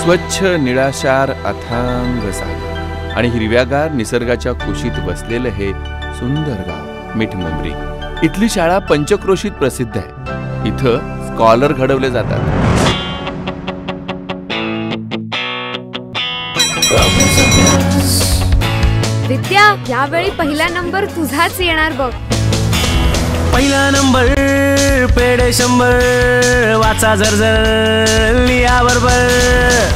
स्वच्छ निळाशार अथांग सागर आणि हिरव्यागार निसर्गाच्या कुशीत वसलेलं हे सुंदर गाव मिठमुंबरी. इथली शाळा पंचक्रोशीत प्रसिद्ध आहे. इथं स्कॉलर घडवले जातात. विद्या, यावेळी पहिला नंबर तुझाच येणार बघ. पहिला नंबर पेढे 100 वाचा झरझर लिहा बरोबर.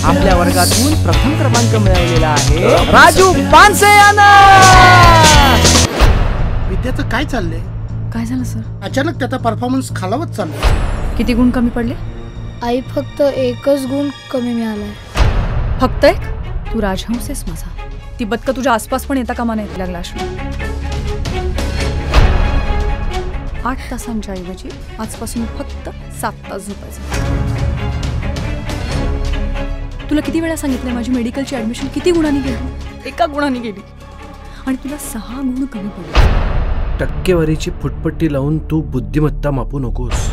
आपल्या वर्गातून प्रथम क्रमांक मिळवलेला आहे राजू पानसे यांना. विद्याचं काय चाललंय? काय झालं सर? अचानक त्याचा परफॉर्मन्स खालावत चाललाय. किती गुण कमी पडले? आई, फक्त एकच गुण कमी मिळालाय. फक्त एक? तू राजहंस आहेस माझा. ती बदक तुझ्या आसपास पण येता कामा नाही लागला. 8 तासांच्या ऐवजी आजपासून फक्त 7 तास झोपायचं. तुला किती वेळा सांगितलं माझी मेडिकलची ऍडमिशन किती गुणांनी गेली? 1 गुणांनी गेली आणि तुला 6 गुण कमी पडले. टक्केवारीची फुटपट्टी लावून तू बुद्धिमत्ता मापू नकोस.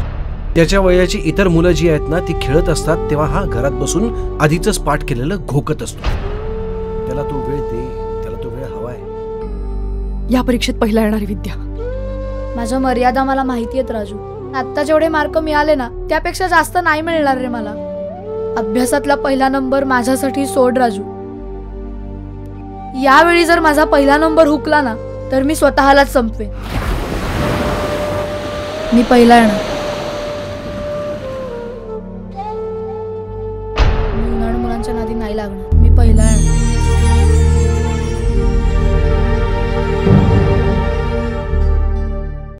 त्याच्या वयाची इतर मुलं जी आहेत ना ती खेळत असतात तेव्हा हा घरात बसून आधीच पाठ केलेलं घोकत असतो. त्याला तो वेळ दे, त्याला तो वेळ हवाय. या परीक्षेत पहिला येणारी विद्या. माझ्या मर्यादा मला माहिती आहेत राजू. आता जेवढे मार्क मिळाले ना त्यापेक्षा जास्त नाही मिळणार रे मला. अभ्यासातला पहिला नंबर माझ्यासाठी सोड राजू. यावेळी जर माझा पहिला नंबर हुकला ना तर मी स्वतःलाच संपवेन. मी पहिला येणार.